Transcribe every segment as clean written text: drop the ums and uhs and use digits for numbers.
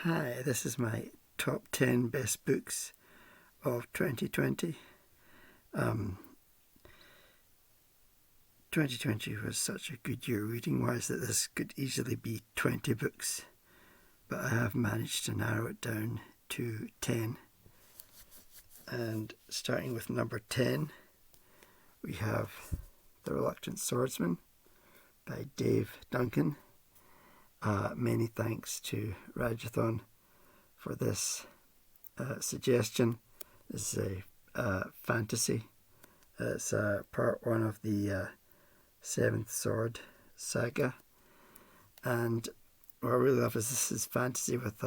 Hi, this is my top 10 best books of 2020. 2020 was such a good year reading-wise that this could easily be 20 books, but I have managed to narrow it down to 10. And starting with number 10, we have The Reckoning Swordsman by Duncan. Many thanks to Rajathon for this suggestion. This is a fantasy. It's part one of the Seventh Sword saga, and what I really love is this is fantasy with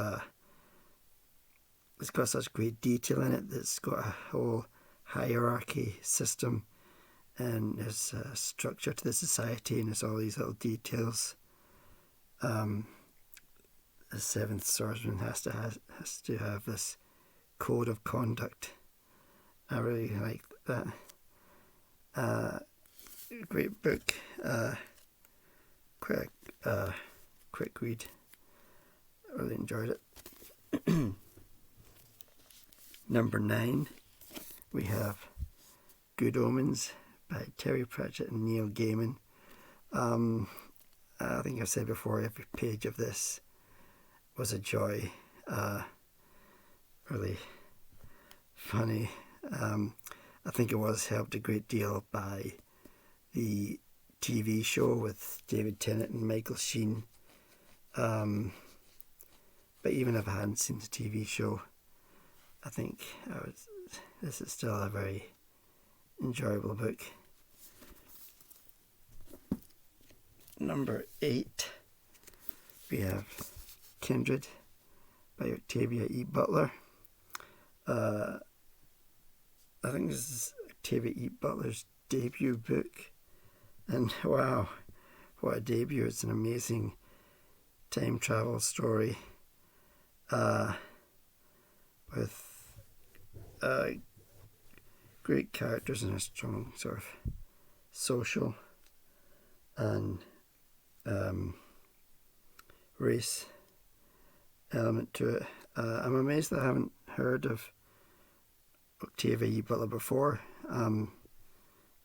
it's got such great detail in it. It's got a whole hierarchy system, and there's a structure to the society, and there's all these little details. The Seventh Swordsman has to have this code of conduct. I really like that. Great book. Quick read. I really enjoyed it. Number 9, we have Good Omens by Terry Pratchett and Neil Gaiman. I think I've said before, every page of this was a joy. Really funny. I think it was helped a great deal by the TV show with David Tennant and Michael Sheen. But even if I hadn't seen the TV show, I think this is still a very enjoyable book. Number 8, we have Kindred by Octavia E. Butler. I think this is Octavia E. Butler's debut book, and wow, what a debut. It's an amazing time travel story with great characters and a strong sort of social and race element to it. I'm amazed that I haven't heard of Octavia E. Butler before. I'm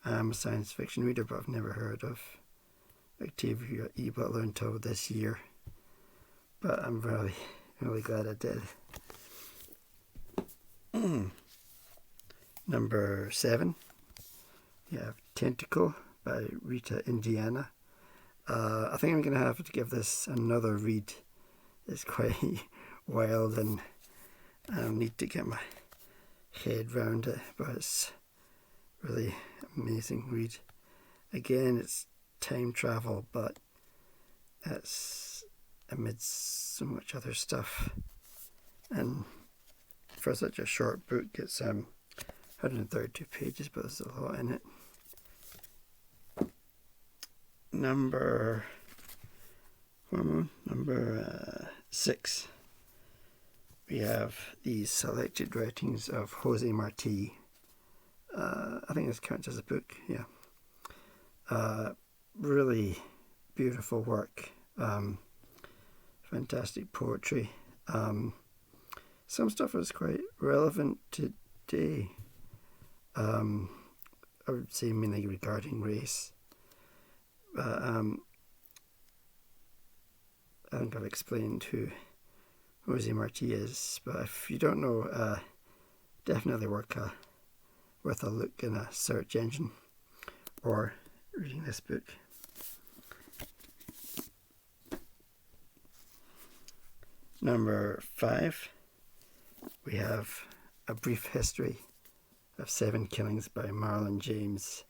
a science fiction reader, but I've never heard of Octavia E. Butler until this year. But I'm really, really glad I did. Number 7, we have Tentacle by Rita, Indiana. I think I'm going to have to give this another read. It's quite wild, and I need to get my head round it, but it's really amazing read. Again, it's time travel, but it's amidst so much other stuff, and for such a short book, it's 132 pages, but there's a lot in it. Number 6, we have the selected writings of Jose Marti. I think this counts as a book, yeah. Really beautiful work, fantastic poetry. Some stuff is quite relevant today. I would say mainly regarding race. I think I've explained who Jose Marti is, but if you don't know, definitely worth a look in a search engine or reading this book. Number 5, we have A Brief History of 7 Killings by Marlon James.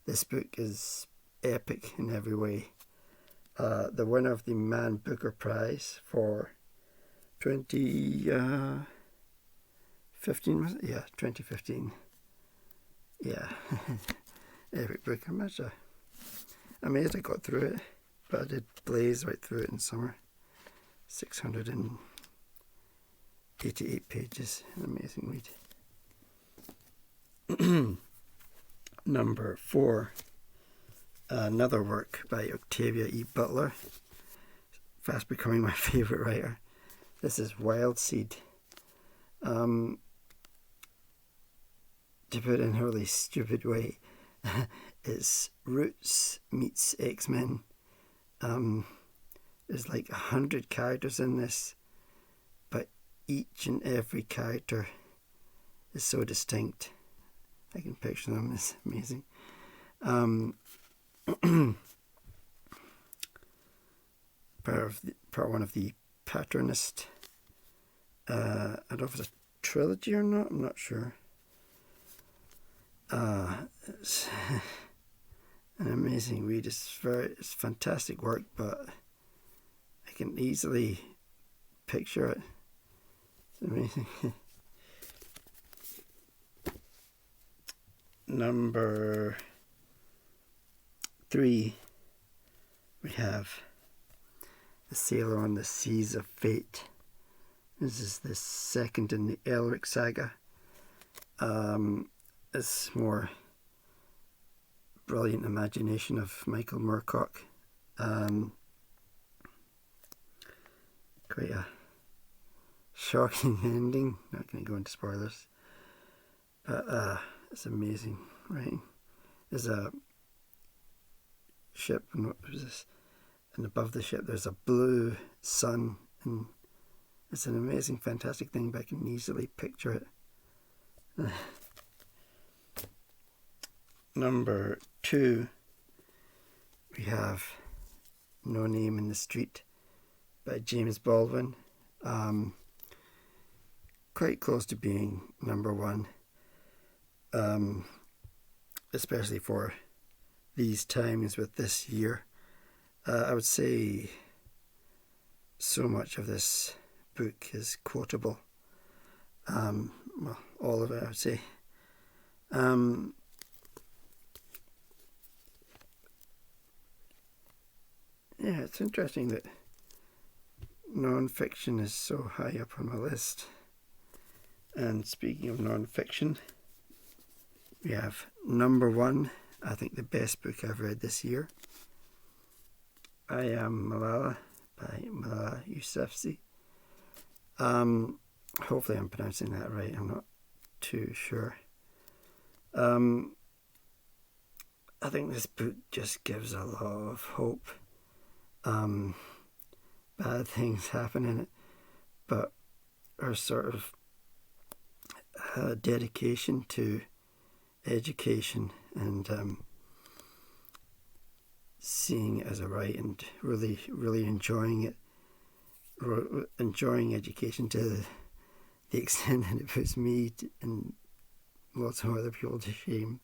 This book is epic in every way. The winner of the Man Booker Prize for 2015, was it? Yeah, 2015. Yeah, epic book. I'm amazed I got through it, but I did blaze right through it in summer. 688 pages, an amazing read. Number 4, another work by Octavia E. Butler, fast becoming my favourite writer. This is Wild Seed. To put it in a really stupid way, it's Roots meets X-Men. There's like 100 characters in this, but each and every character is so distinct. I can picture them. It's amazing. Part one of the Patronist. I don't know if it's a trilogy or not. I'm not sure. It's an amazing read. It's fantastic work, but I can easily picture it. It's amazing. Number 3, we have The Sailor on the Seas of Fate. This is the second in the Elric saga. It's more brilliant imagination of Michael Moorcock. Quite a shocking ending. Not going to go into spoilers, but it's amazing, right? There's a ship, and what was this? And above the ship, there's a blue sun, and it's an amazing, fantastic thing. But I can easily picture it. Number 2, we have No Name in the Street by James Baldwin. Quite close to being number 1, especially for these times with this year. I would say so much of this book is quotable. Well, all of it, I would say. Yeah, it's interesting that non-fiction is so high up on my list. And speaking of non-fiction, we have number 1, I think the best book I've read this year, I Am Malala by Malala Yousafzai. Hopefully I'm pronouncing that right, I'm not too sure. I think this book just gives a lot of hope. Bad things happen in it, but her sort of dedication to education and seeing it as a right and really enjoying it, enjoying education to the extent that it puts me and lots of other people to shame.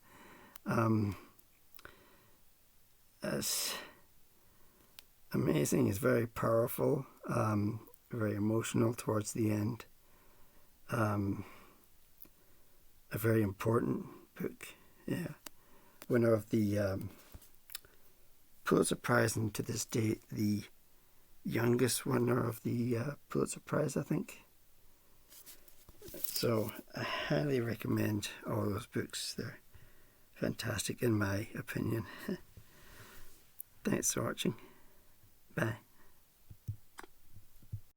It's amazing. It's very powerful, very emotional towards the end. A very important book. Yeah, winner of the Pulitzer Prize, and to this date the youngest winner of the Pulitzer Prize, I think. So I highly recommend all those books. They're fantastic in my opinion. Thanks for watching. Bye.